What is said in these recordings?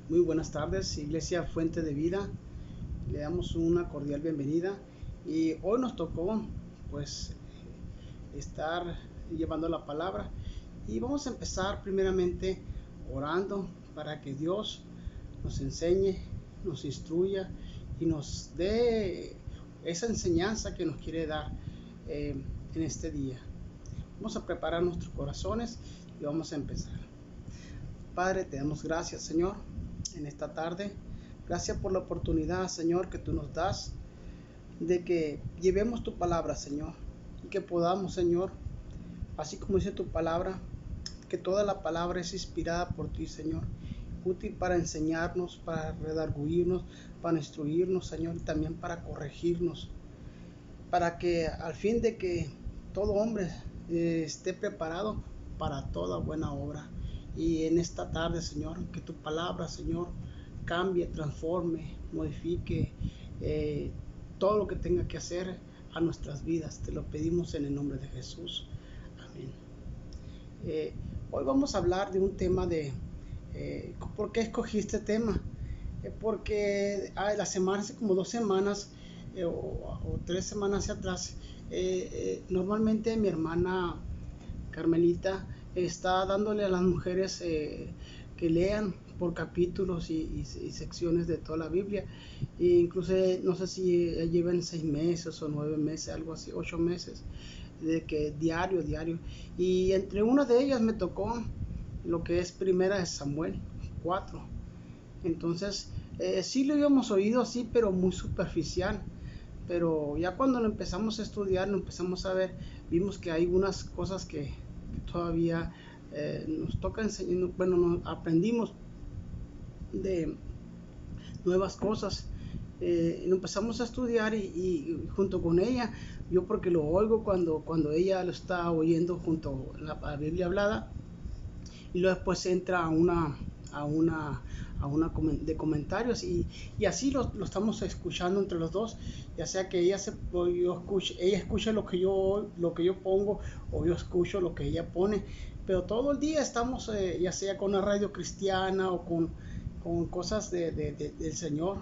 Muy buenas tardes, Iglesia Fuente de Vida. Le damos una cordial bienvenida y hoy nos tocó pues estar llevando la palabra y vamos a empezar primeramente orando para que Dios nos enseñe, nos instruya y nos dé esa enseñanza que nos quiere dar en este día. Vamos a preparar nuestros corazones y vamos a empezar. Padre, te damos gracias, Señor, en esta tarde. Gracias por la oportunidad, Señor, que tú nos das de que llevemos tu palabra, Señor, y que podamos, Señor, así como dice tu palabra, que toda la palabra es inspirada por ti, Señor, útil para enseñarnos, para redarguirnos, para instruirnos, Señor, y también para corregirnos, para que al fin de que todo hombre esté preparado para toda buena obra. Y en esta tarde, Señor, que tu palabra, Señor, cambie, transforme, modifique todo lo que tenga que hacer a nuestras vidas. Te lo pedimos en el nombre de Jesús. Amén. Hoy vamos a hablar de un tema de ¿por qué escogí este tema? Porque la semana, hace como 2 semanas o 3 semanas hacia atrás, normalmente mi hermana Carmelita está dándole a las mujeres que lean por capítulos y secciones de toda la Biblia, e incluso no sé si llevan 6 meses o 9 meses, algo así, 8 meses, de que diario, y entre una de ellas me tocó lo que es Primera de Samuel 4. Entonces sí lo habíamos oído así, pero muy superficial, pero ya cuando lo empezamos a estudiar, lo empezamos a ver, vimos que hay unas cosas que todavía nos toca enseñar. Bueno, nos aprendimos de nuevas cosas, lo empezamos a estudiar y junto con ella, yo porque lo oigo cuando ella lo está oyendo junto a la Biblia hablada, y luego después entra a una de comentarios, y así lo estamos escuchando entre los dos, ya sea que ella escucha lo que yo pongo, o yo escucho lo que ella pone, pero todo el día estamos ya sea con la radio cristiana o con cosas del Señor,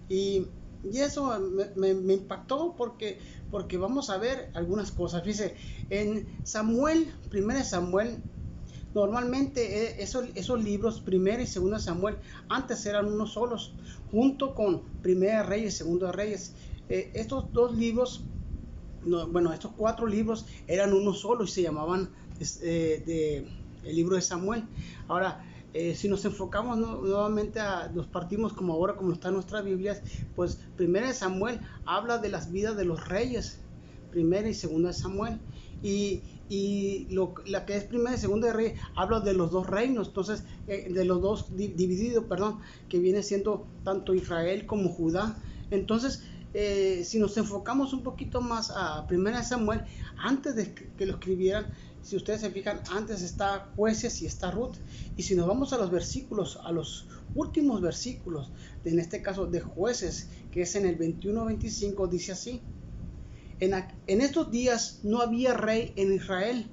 y eso me impactó porque vamos a ver algunas cosas. Fíjese, en Samuel, 1 Samuel, normalmente esos libros, 1 y 2 Samuel, antes eran unos solos, junto con 1 Reyes, 2 Reyes. Estos dos libros, estos 4 libros eran uno solo y se llamaban el libro de Samuel. Ahora, si nos enfocamos nuevamente, nos partimos como ahora, como está en nuestras Biblias, pues 1 Samuel habla de las vidas de los reyes, 1 y 2 Samuel, y la que es 1 y 2 de Reyes habla de los dos reinos, entonces de los dos divididos, que viene siendo tanto Israel como Judá. Entonces, si nos enfocamos un poquito más a 1 Samuel, antes de que lo escribieran, si ustedes se fijan, antes está Jueces y está Ruth. Y si nos vamos a los versículos, a los últimos versículos, en este caso de Jueces, que es en el 21-25, dice así: en estos días no había rey en Israel,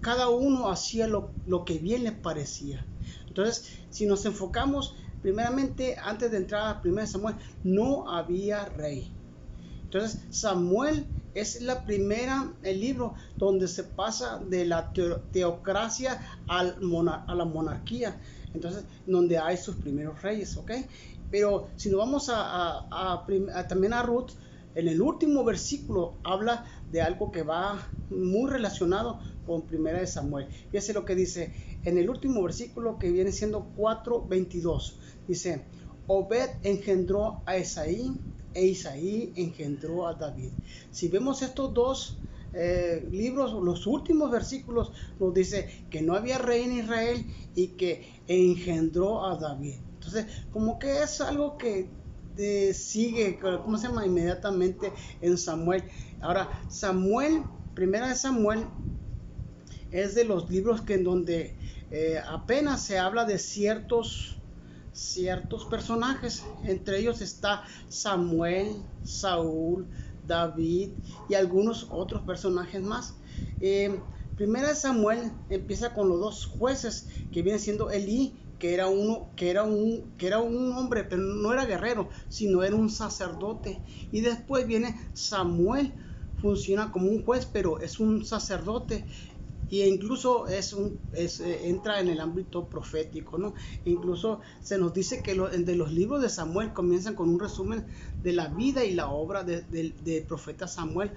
cada uno hacía lo que bien le parecía. Entonces, si nos enfocamos primeramente, antes de entrar a 1 Samuel, no había rey. Entonces, Samuel es el libro donde se pasa de la teocracia a la monarquía. Entonces, donde hay sus primeros reyes, ¿ok? Pero si nos vamos también a Ruth, en el último versículo habla de algo que va muy relacionado con 1 Samuel. Fíjense lo que dice en el último versículo, que viene siendo 4:22. Dice: Obed engendró a Isaí, e Isaí engendró a David. Si vemos estos dos libros, los últimos versículos nos dice que no había rey en Israel y que engendró a David. Entonces, como que es algo que sigue, ¿cómo se llama?, inmediatamente en Samuel. Ahora, Samuel, 1 Samuel, es de los libros que en donde apenas se habla de ciertos personajes. Entre ellos está Samuel, Saúl, David y algunos otros personajes más. Primera de Samuel empieza con los dos jueces, que vienen siendo Elí que era un hombre, pero no era guerrero, sino era un sacerdote. Y después viene Samuel, funciona como un juez, pero es un sacerdote. Y incluso entra en el ámbito profético, ¿no? Incluso se nos dice que de los libros de Samuel comienzan con un resumen de la vida y la obra del profeta Samuel,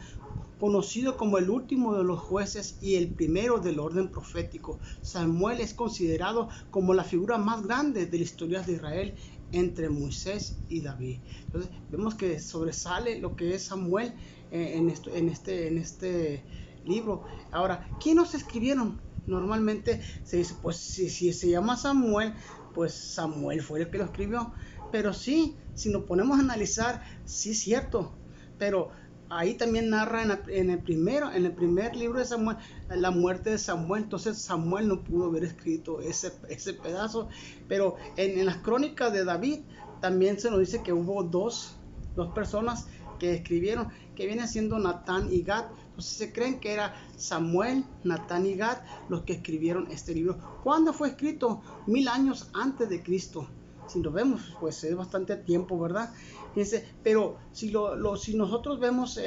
conocido como el último de los jueces y el primero del orden profético. Samuel es considerado como la figura más grande de la historia de Israel entre Moisés y David. Entonces vemos que sobresale lo que es Samuel en este libro. Ahora, ¿quién nos escribieron? Normalmente se dice, pues si se llama Samuel, pues Samuel fue el que lo escribió. Pero sí, si nos ponemos a analizar, sí es cierto, pero ahí también narra en el primer libro de Samuel la muerte de Samuel. Entonces Samuel no pudo haber escrito ese pedazo. Pero en las crónicas de David también se nos dice que hubo dos personas que escribieron, que viene siendo Natán y Gad. Entonces se creen que era Samuel, Natán y Gad los que escribieron este libro. ¿Cuándo fue escrito? 1000 años antes de Cristo. Si lo vemos, pues es bastante tiempo, ¿verdad? Fíjense, pero si nosotros vemos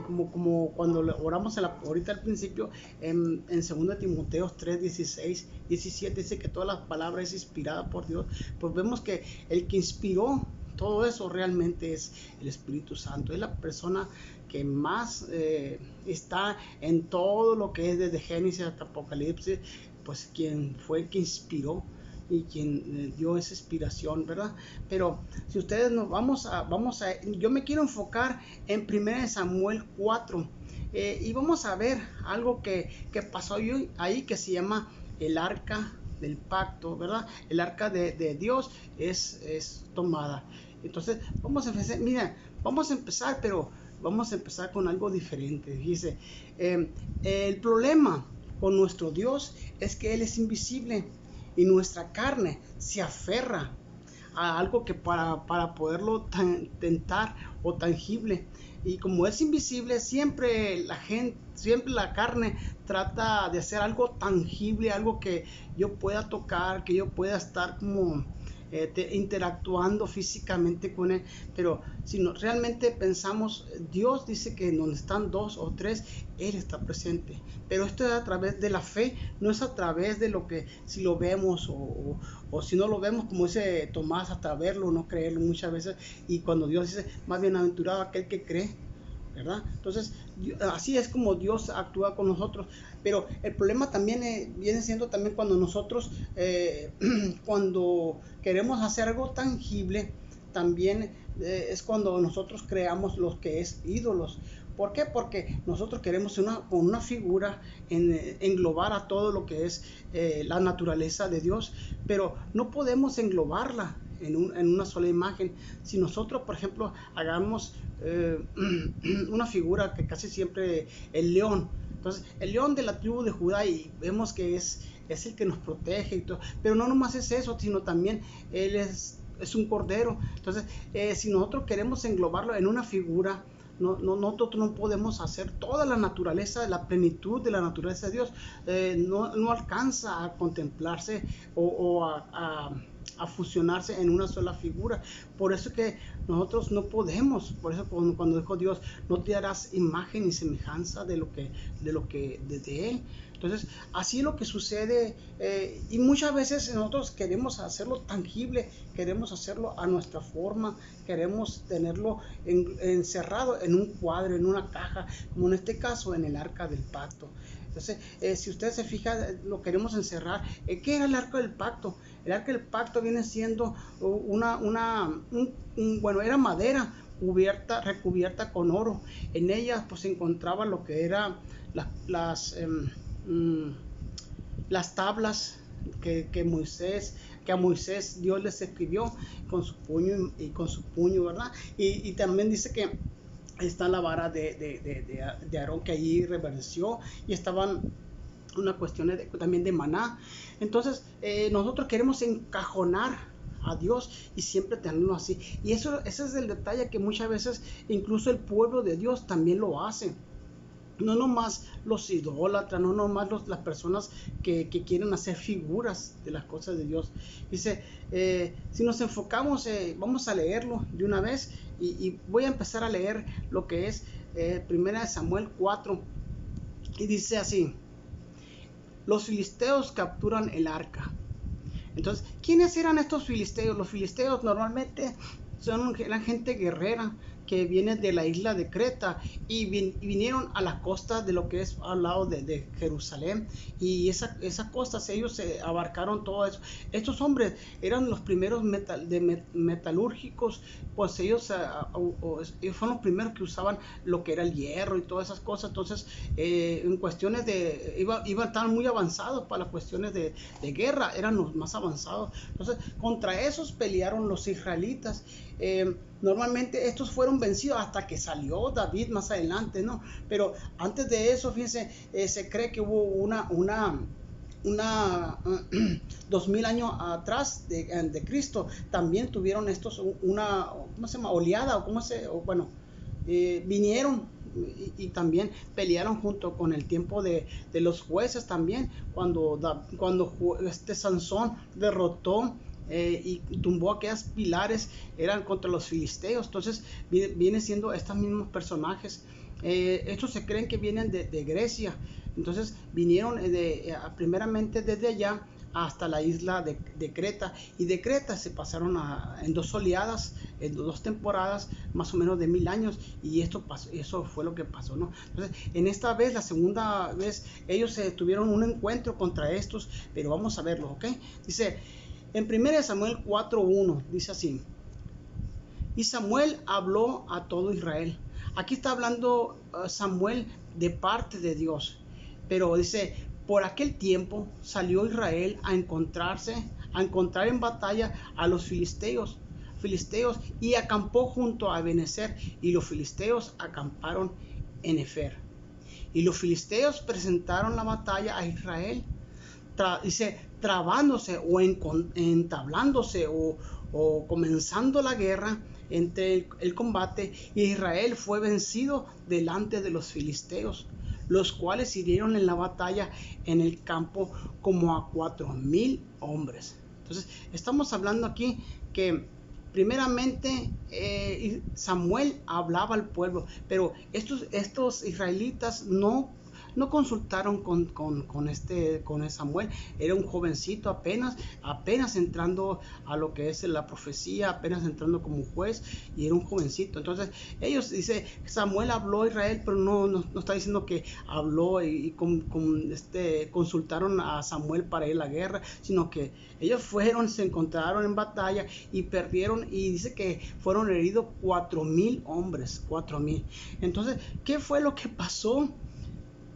como cuando oramos ahorita al principio, en 2 Timoteo 3, 16, 17, dice que toda la palabra es inspirada por Dios. Pues vemos que el que inspiró todo eso realmente es el Espíritu Santo. Es la persona que más está en todo lo que es desde Génesis hasta Apocalipsis, pues quien fue el que inspiró y quien dio esa inspiración, ¿verdad? Pero si ustedes nos yo me quiero enfocar en 1 Samuel 4 y vamos a ver algo que pasó ahí, que se llama el arca del pacto, ¿verdad? El arca de Dios es tomada. Entonces vamos a empezar, pero vamos a empezar con algo diferente. Dice, el problema con nuestro Dios es que Él es invisible y nuestra carne se aferra a algo que para poderlo tentar o tangible. Y como es invisible, siempre la carne trata de hacer algo tangible, algo que yo pueda tocar, que yo pueda estar como interactuando físicamente con él. Pero si realmente pensamos, Dios dice que donde están 2 o 3, Él está presente. Pero esto es a través de la fe, no es a través de lo que si lo vemos o si no lo vemos, como dice Tomás, hasta verlo, no creerlo muchas veces. Y cuando Dios dice, más bienaventurado aquel que cree, ¿verdad? Entonces así es como Dios actúa con nosotros. Pero el problema también viene siendo también cuando nosotros cuando queremos hacer algo tangible, también es cuando nosotros creamos lo que es ídolos. ¿Por qué? Porque nosotros queremos con una figura englobar a todo lo que es la naturaleza de Dios, pero no podemos englobarla en una sola imagen. Si nosotros, por ejemplo, hagamos una figura que casi siempre el león, entonces el león de la tribu de Judá, y vemos que es el que nos protege y todo, pero no nomás es eso, sino también él es un cordero. Entonces si nosotros queremos englobarlo en una figura, nosotros no podemos hacer toda la naturaleza, la plenitud de la naturaleza de Dios. No alcanza a contemplarse o a fusionarse en una sola figura. Por eso que nosotros no podemos, por eso cuando dijo Dios, no te harás imagen ni semejanza de él. Entonces así es lo que sucede, y muchas veces nosotros queremos hacerlo tangible, queremos hacerlo a nuestra forma, queremos tenerlo encerrado en un cuadro, en una caja, como en este caso en el arca del pacto. Entonces, si ustedes se fijan, lo queremos encerrar. ¿Qué era el arca del pacto? El arca del pacto viene siendo era madera recubierta con oro. En ella pues se encontraba lo que era las tablas que a Moisés Dios les escribió con su puño, ¿verdad? Y también dice que está la vara de Aarón que allí reverdeció, y estaban unas cuestiones también de maná. Entonces nosotros queremos encajonar a Dios y siempre tenerlo así, y ese es el detalle, que muchas veces incluso el pueblo de Dios también lo hace. No nomás los idólatras, no nomás las personas que quieren hacer figuras de las cosas de Dios. Dice, si nos enfocamos, vamos a leerlo de una vez y voy a empezar a leer lo que es 1 Samuel 4 y dice así: los filisteos capturan el arca. Entonces, ¿quiénes eran estos filisteos? Los filisteos normalmente eran gente guerrera que viene de la isla de Creta y vinieron a las costas de lo que es al lado de Jerusalén, y esas costas ellos abarcaron todo eso. Estos hombres eran los primeros metalúrgicos, pues ellos fueron los primeros que usaban lo que era el hierro y todas esas cosas. Entonces en cuestiones iban tan muy avanzados para las cuestiones de guerra, eran los más avanzados. Entonces contra esos pelearon los israelitas. Normalmente estos fueron vencidos hasta que salió David más adelante, ¿no? Pero antes de eso, fíjense, se cree que hubo una 2000 años atrás de Cristo, también tuvieron estos una, ¿cómo se llama? Oleada, bueno, vinieron y también pelearon junto con el tiempo de los jueces también, cuando Sansón derrotó y tumbó aquellos pilares, eran contra los filisteos. Entonces viene siendo estos mismos personajes. Estos se creen que vienen de Grecia. Entonces vinieron primeramente desde allá hasta la isla de Creta, y de Creta se pasaron en 2 oleadas, en 2 temporadas, más o menos de 1000 años, y eso fue lo que pasó, ¿no? Entonces en esta vez, la segunda vez, ellos tuvieron un encuentro contra estos, pero vamos a verlo, ¿ok? Dice en 1 Samuel 4:1, dice así: y Samuel habló a todo Israel. Aquí está hablando Samuel de parte de Dios, pero dice: por aquel tiempo salió Israel a encontrar en batalla a los filisteos, y acampó junto a Ebenezer, y los filisteos acamparon en Efer. Y los filisteos presentaron la batalla a Israel, dice, trabándose o entablándose o comenzando la guerra entre el combate, y Israel fue vencido delante de los filisteos, los cuales hirieron en la batalla en el campo como a 4000 hombres. Entonces estamos hablando aquí que primeramente Samuel hablaba al pueblo, pero estos israelitas no consultaron con Samuel. Era un jovencito apenas entrando a lo que es la profecía, apenas entrando como juez, y era un jovencito. Entonces ellos, dice, Samuel habló a Israel, pero no está diciendo que habló y consultaron a Samuel para ir a la guerra, sino que ellos se encontraron en batalla y perdieron, y dice que fueron heridos 4000 hombres, 4000. Entonces, ¿qué fue lo que pasó?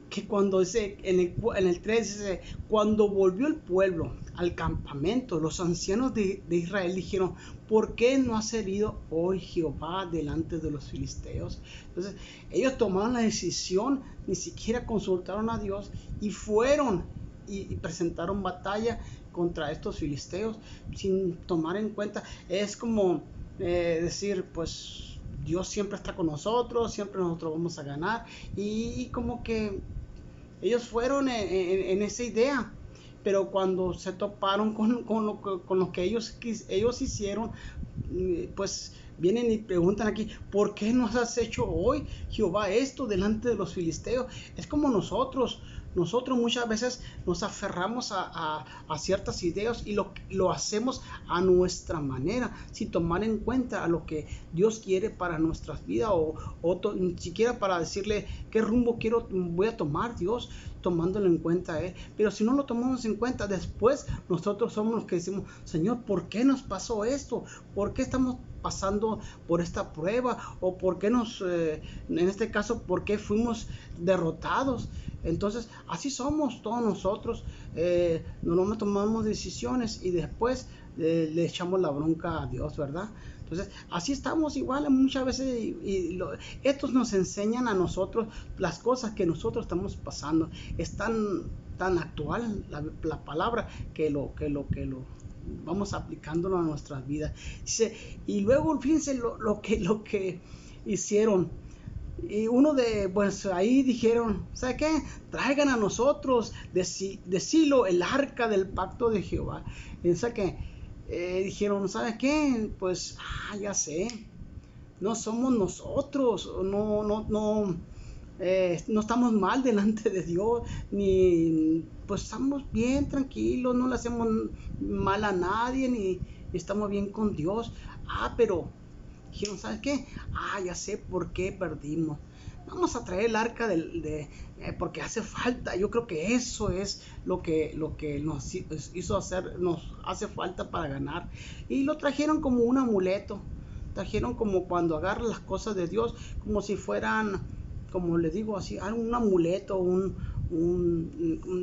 Que cuando dice en el 3, dice: cuando volvió el pueblo al campamento, los ancianos de Israel dijeron: ¿por qué no has herido hoy Jehová delante de los filisteos? Entonces ellos tomaron la decisión, ni siquiera consultaron a Dios, y fueron y presentaron batalla contra estos filisteos sin tomar en cuenta. Es como decir, pues Dios siempre está con nosotros, siempre nosotros vamos a ganar, y como que ellos fueron en esa idea, pero cuando se toparon con lo que ellos hicieron, pues vienen y preguntan aquí: ¿por qué nos has hecho hoy, Jehová, esto delante de los filisteos? Es como nosotros muchas veces nos aferramos a ciertas ideas y lo hacemos a nuestra manera, sin tomar en cuenta a lo que Dios quiere para nuestras vidas, ni siquiera para decirle qué rumbo voy a tomar, Dios, tomándolo en cuenta a Él. Pero si no lo tomamos en cuenta, después nosotros somos los que decimos: Señor, ¿por qué nos pasó esto? ¿Por qué estamos pasando por esta prueba? ¿O por qué en este caso, por qué fuimos derrotados? Entonces así somos todos nosotros. No tomamos decisiones y después le echamos la bronca a Dios, ¿verdad? Entonces así estamos igual muchas veces, estos nos enseñan a nosotros las cosas que nosotros estamos pasando. Es tan actual la palabra que lo vamos aplicándolo a nuestras vidas. Dice, y luego fíjense lo que hicieron. Y pues ahí dijeron, ¿sabe qué? Traigan a nosotros de Silo el arca del pacto de Jehová. Y ¿sabe qué? Dijeron, ¿sabe qué? Pues, ya sé, no somos nosotros, no estamos mal delante de Dios, ni pues estamos bien tranquilos, no le hacemos mal a nadie, ni estamos bien con Dios. Pero dijeron, ¿sabes qué? Ya sé por qué perdimos. Vamos a traer el arca porque hace falta. Yo creo que eso es lo que nos hizo hacer, nos hace falta para ganar. Y lo trajeron como un amuleto. Trajeron como cuando agarran las cosas de Dios, como si fueran, como les digo así, un amuleto, un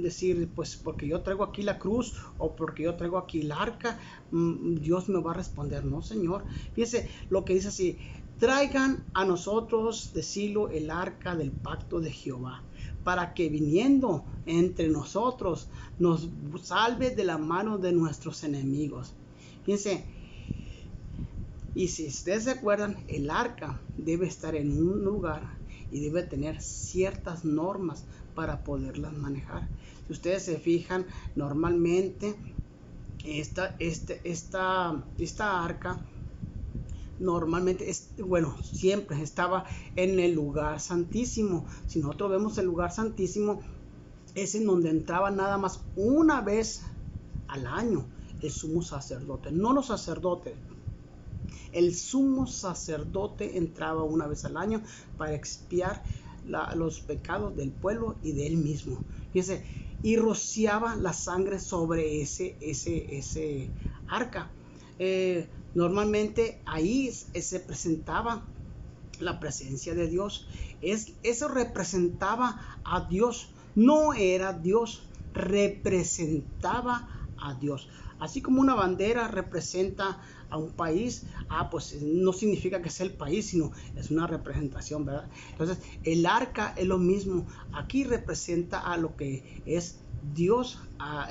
decir, pues porque yo traigo aquí la cruz o porque yo traigo aquí el arca, Dios me va a responder. No, Señor. Fíjese lo que dice así: traigan a nosotros de Silo el arca del pacto de Jehová, para que viniendo entre nosotros nos salve de la mano de nuestros enemigos. Fíjense, y si ustedes se acuerdan, el arca debe estar en un lugar y debe tener ciertas normas para poderlas manejar. Si ustedes se fijan, normalmente esta arca normalmente siempre estaba en el lugar santísimo. Si nosotros vemos el lugar santísimo, es en donde entraba nada más una vez al año el sumo sacerdote, no los sacerdotes. El sumo sacerdote entraba una vez al año para expiar los pecados del pueblo y de él mismo. Fíjense, y rociaba la sangre sobre ese arca. Normalmente ahí se presentaba la presencia de Dios. Eso representaba a Dios. No era Dios, representaba a Dios. Así como una bandera representa a un país, pues no significa que sea el país, sino es una representación, ¿verdad? Entonces, el arca es lo mismo. Aquí representa a lo que es Dios,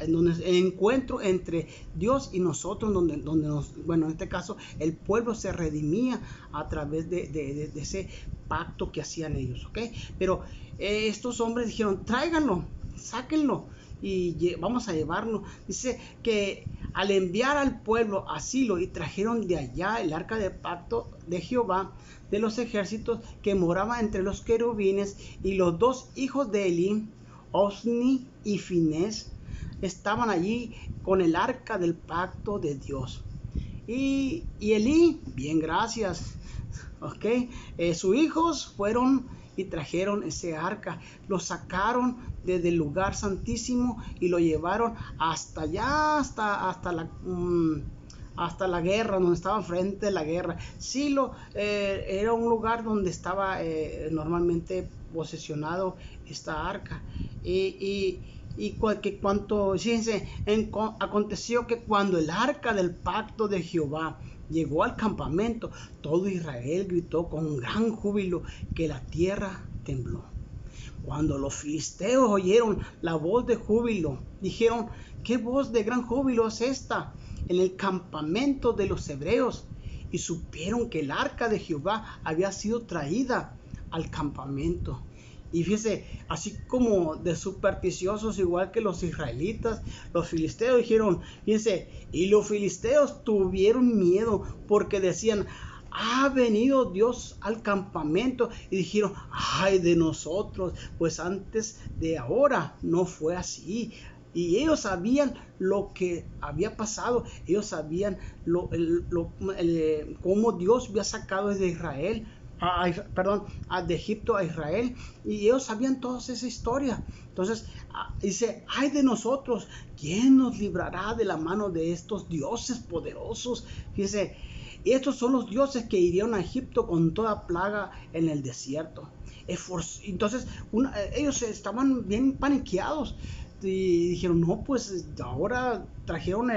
el encuentro entre Dios y nosotros, donde en este caso el pueblo se redimía a través de ese pacto que hacían ellos, ¿ok? Pero estos hombres dijeron, tráiganlo, sáquenlo y vamos a llevarlo. Dice que al enviar al pueblo a Silo y trajeron de allá el arca del pacto de Jehová de los ejércitos, que moraba entre los querubines, y los dos hijos de Elí, Ofni y Finés, estaban allí con el arca del pacto de Dios. Y Elí, bien, gracias, ok, sus hijos fueron y trajeron ese arca, lo sacaron desde el lugar santísimo y lo llevaron hasta allá, hasta la guerra, donde estaba frente a la guerra. Silo era un lugar donde estaba normalmente posesionado esta arca. Fíjense, aconteció que cuando el arca del pacto de Jehová llegó al campamento, todo Israel gritó con gran júbilo, que la tierra tembló. Cuando los filisteos oyeron la voz de júbilo, dijeron, ¿qué voz de gran júbilo es esta en el campamento de los hebreos? Y supieron que el arca de Jehová había sido traída al campamento. Y fíjense, así como de supersticiosos, igual que los israelitas, los filisteos dijeron, fíjense, y los filisteos tuvieron miedo porque decían, ha venido Dios al campamento, y dijeron, ay de nosotros, pues antes de ahora no fue así. Y ellos sabían lo que había pasado, ellos sabían cómo Dios había sacado desde Israel, de Egipto a Israel, y ellos sabían toda esa historia. Entonces dice, ay de nosotros, ¿quién nos librará de la mano de estos dioses poderosos? Fíjense, estos son los dioses que hirieron a Egipto con toda plaga en el desierto. Entonces ellos estaban bien paniqueados y dijeron, no, pues ahora trajeron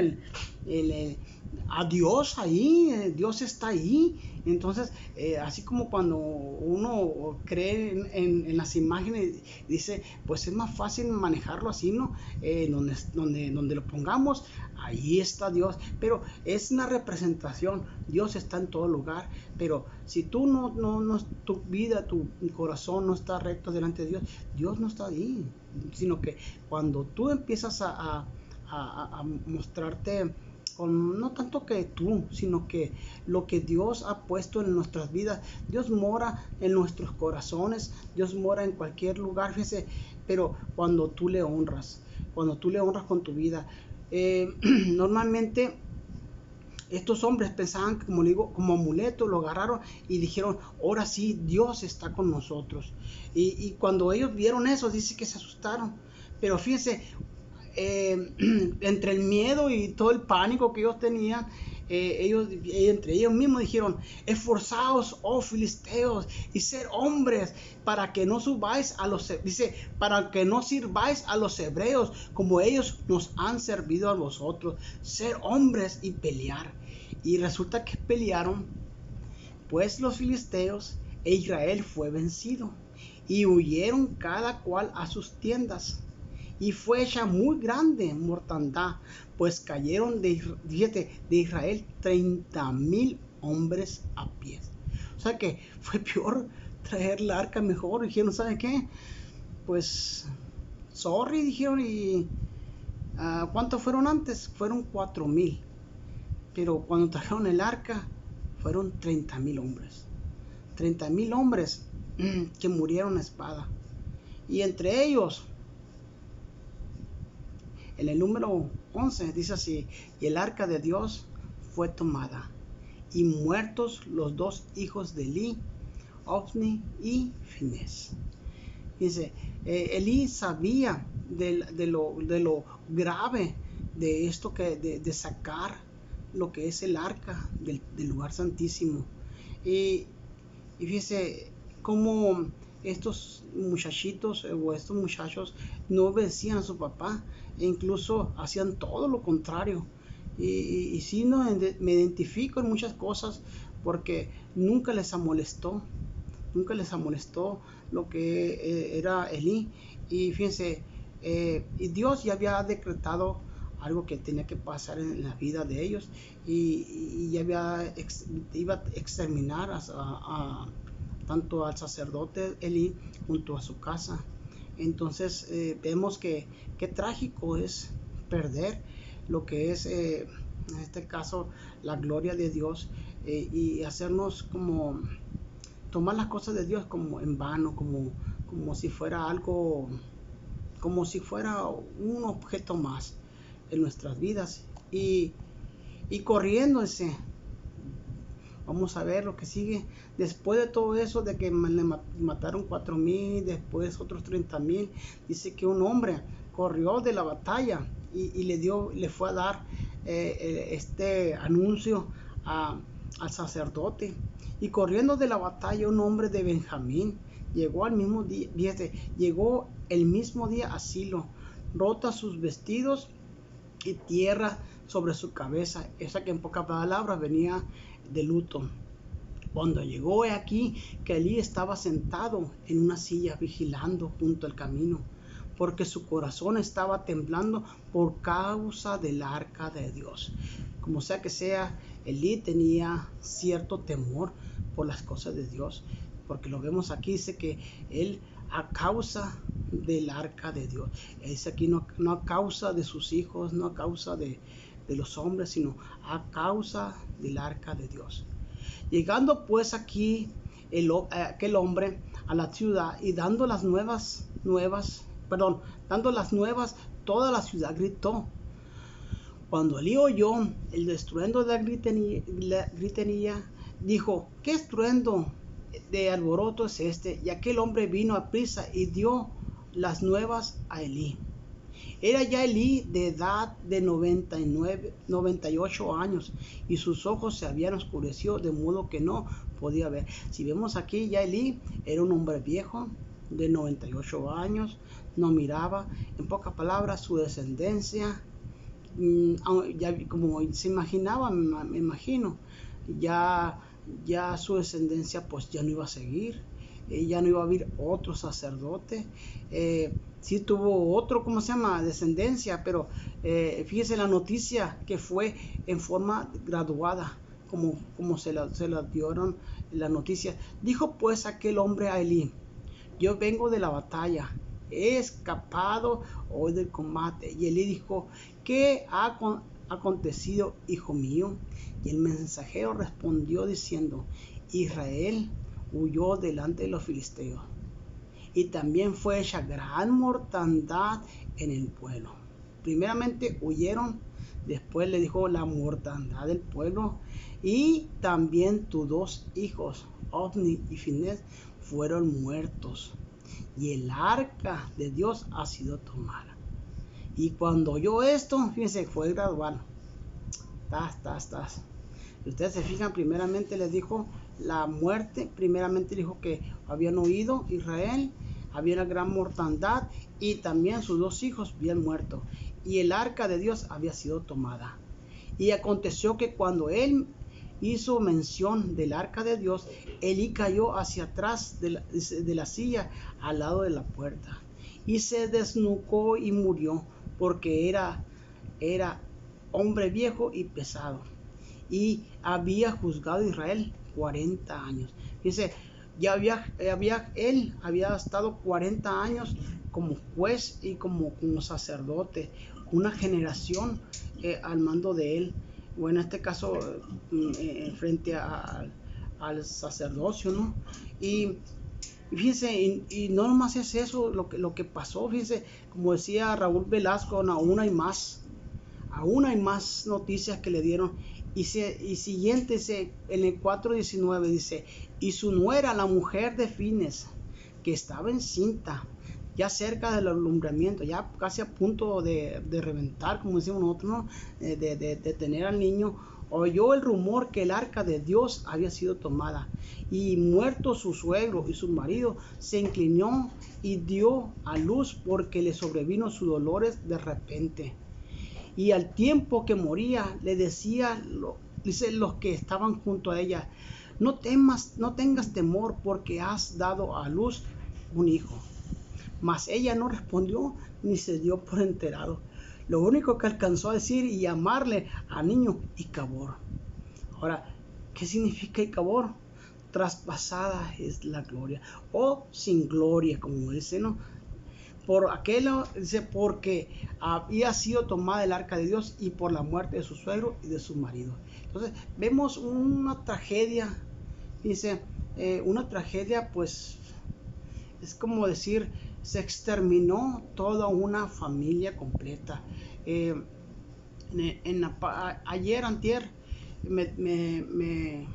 a Dios ahí, Dios está ahí. Entonces, así como cuando uno cree en las imágenes, dice, pues es más fácil manejarlo así, ¿no? Donde lo pongamos, ahí está Dios. Pero es una representación, Dios está en todo lugar. Pero si tú tu vida, tu corazón no está recto delante de Dios, Dios no está ahí. Sino que cuando tú empiezas a mostrarte no tanto que tú, sino que lo que Dios ha puesto en nuestras vidas. Dios mora en nuestros corazones, Dios mora en cualquier lugar, fíjese, pero cuando tú le honras con tu vida. Normalmente estos hombres pensaban, como le digo, como amuleto, lo agarraron y dijeron, ahora sí, Dios está con nosotros. Y cuando ellos vieron eso, dice que se asustaron. Pero fíjense, entre el miedo y todo el pánico que ellos tenían, entre ellos mismos dijeron, esforzaos, oh filisteos, y ser hombres, para que no subáis a los, dice, para que no sirváis a los hebreos, como ellos nos han servido a vosotros. Ser hombres y pelear. Y resulta que pelearon, pues los filisteos, e Israel fue vencido, y huyeron cada cual a sus tiendas. Y fue hecha muy grande mortandad, pues cayeron de Israel 30,000 hombres a pie. O sea que fue peor traer la arca mejor. Dijeron, ¿sabe qué? Pues, sorry, dijeron. ¿Y cuántos fueron antes? Fueron 4,000. Pero cuando trajeron el arca, fueron 30,000 hombres. 30,000 hombres que murieron a espada. Y entre ellos, en el número 11 dice así, y el arca de Dios fue tomada, y muertos los dos hijos de Elí, Ofni y Finés. Dice, Elí sabía de lo grave de esto, de sacar lo que es el arca del lugar santísimo. Y fíjese cómo estos muchachitos o estos muchachos no obedecían a su papá, e incluso hacían todo lo contrario. Y sí, no, me identifico en muchas cosas, porque nunca les amolestó lo que era Elí. Y fíjense, y Dios ya había decretado algo que tenía que pasar en la vida de ellos, y ya iba a exterminar tanto al sacerdote Elí junto a su casa. Entonces vemos que qué trágico es perder lo que es, en este caso, la gloria de Dios, y hacernos como tomar las cosas de Dios como en vano, como si fuera algo, como si fuera un objeto más en nuestras vidas, y corriéndose. Vamos a ver lo que sigue. Después de todo eso, de que le mataron 4,000, después otros 30,000, dice que un hombre corrió de la batalla y le fue a dar este anuncio al sacerdote. Y corriendo de la batalla, un hombre de Benjamín llegó el mismo día a Silo, rota sus vestidos y tierra sobre su cabeza. Esa que en pocas palabras venía de luto. Cuando llegó aquí que Elí estaba sentado en una silla vigilando junto al camino, porque su corazón estaba temblando por causa del arca de Dios. Como sea que sea, Elí tenía cierto temor por las cosas de Dios, porque lo vemos aquí, dice que él, a causa del arca de Dios, es aquí no a causa de sus hijos, no a causa de los hombres, sino a causa del arca de Dios. Llegando pues aquí aquel hombre a la ciudad, y dando las nuevas, toda la ciudad gritó. Cuando Elí oyó el estruendo de la gritería, dijo, ¿qué estruendo de alboroto es este? Y aquel hombre vino a prisa y dio las nuevas a Elí. Era ya Elí de edad de 98 años, y sus ojos se habían oscurecido de modo que no podía ver. Si vemos aquí, ya Elí era un hombre viejo de 98 años, no miraba. En pocas palabras, su descendencia ya como se imaginaba, me imagino, ya, ya su descendencia pues ya no iba a seguir, ya no iba a haber otro sacerdote. Sí tuvo otro, ¿cómo se llama? Descendencia, pero fíjese la noticia que fue en forma graduada, como se la dieron la noticia. Dijo pues aquel hombre a Elí: yo vengo de la batalla, he escapado hoy del combate. Y Elí dijo: ¿qué ha acontecido, hijo mío? Y el mensajero respondió diciendo: Israel huyó delante de los filisteos, y también fue hecha gran mortandad en el pueblo. Primeramente huyeron, después le dijo la mortandad del pueblo, y también tus dos hijos, Ofni y Finés, fueron muertos, y el arca de Dios ha sido tomada. Y cuando oyó esto, fíjense, fue gradual. Si ustedes se fijan, primeramente les dijo la muerte, primeramente dijo que habían huido Israel, había una gran mortandad, y también sus dos hijos habían muerto, y el arca de Dios había sido tomada. Y aconteció que cuando él hizo mención del arca de Dios, Elí cayó hacia atrás de la silla al lado de la puerta, y se desnucó y murió, porque era hombre viejo y pesado, y había juzgado a Israel 40 años. Dice, él había estado 40 años como juez y como sacerdote, una generación al mando de él, o en este caso frente al sacerdocio, ¿no? Y fíjense, y no nomás es eso lo que pasó, fíjense, como decía Raúl Velasco, aún hay más noticias que le dieron. Y siguiente, en el 4:19 dice: y su nuera, la mujer de Fines, que estaba encinta, ya cerca del alumbramiento, ya casi a punto de reventar, como decimos nosotros, ¿no? de tener al niño, oyó el rumor que el arca de Dios había sido tomada, y muerto su suegro y su marido, se inclinó y dio a luz, porque le sobrevino sus dolores de repente. Y al tiempo que moría, le decía, dice, los que estaban junto a ella: no temas, no tengas temor, porque has dado a luz un hijo. Mas ella no respondió ni se dio por enterado. Lo único que alcanzó a decir y llamarle al niño Icabor. Ahora, ¿qué significa Icabor? Traspasada es la gloria, o sin gloria, como dice, ¿no? Por aquello, dice, porque había sido tomada el arca de Dios, y por la muerte de su suegro y de su marido. Entonces vemos una tragedia, dice, una tragedia, pues es como decir, se exterminó toda una familia completa. Ayer, antier, me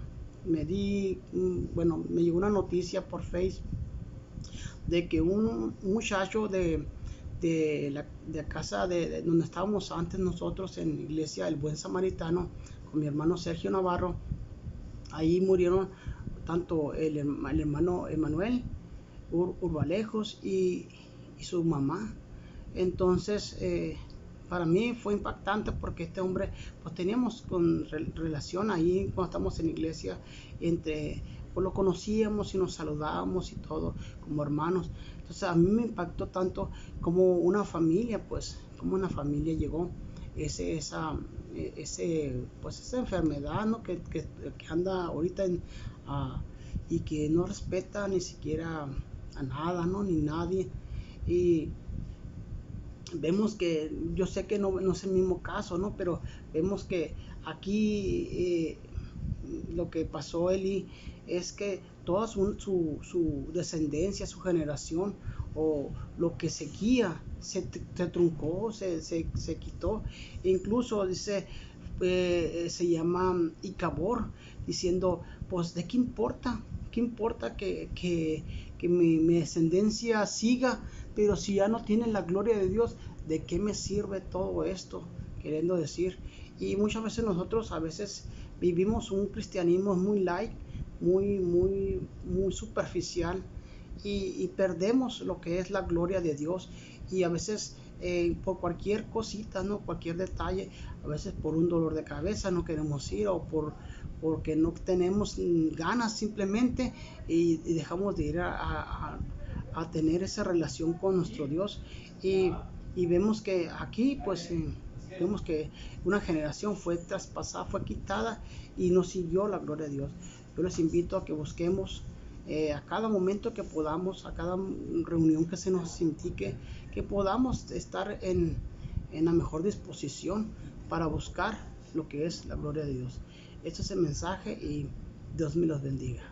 llegó una noticia por Facebook de que un muchacho de la casa de donde estábamos antes nosotros, en la iglesia El Buen Samaritano, con mi hermano Sergio Navarro, ahí murieron tanto el hermano Emanuel Urbalejos y su mamá. Entonces para mí fue impactante, porque este hombre, pues teníamos relación ahí cuando estamos en la iglesia, pues lo conocíamos y nos saludábamos y todo como hermanos. Entonces a mí me impactó tanto como una familia, pues como una familia llegó esa enfermedad, ¿no? que anda ahorita y que no respeta ni siquiera a nada, ¿no? Ni nadie. Y vemos que, yo sé que no es el mismo caso, ¿no? Pero vemos que aquí lo que pasó, Eli, es que toda su descendencia, su generación, o lo que seguía, se truncó, se quitó. E incluso dice, se llama Icabor, diciendo, pues ¿de qué importa? ¿Qué importa que mi descendencia siga? Pero si ya no tienen la gloria de Dios, ¿de qué me sirve todo esto? Queriendo decir. Y muchas veces nosotros vivimos un cristianismo muy light, muy superficial, y perdemos lo que es la gloria de Dios. Y a veces por cualquier cosita, ¿no? Cualquier detalle, a veces por un dolor de cabeza no queremos ir, o porque no tenemos ganas simplemente, y dejamos de ir a tener esa relación con nuestro Dios. Y vemos que aquí pues vemos que una generación fue traspasada, fue quitada y no siguió la gloria de Dios. Yo les invito a que busquemos a cada momento que podamos, a cada reunión que se nos indique, que podamos estar en la mejor disposición para buscar lo que es la gloria de Dios. Este es el mensaje y Dios me los bendiga.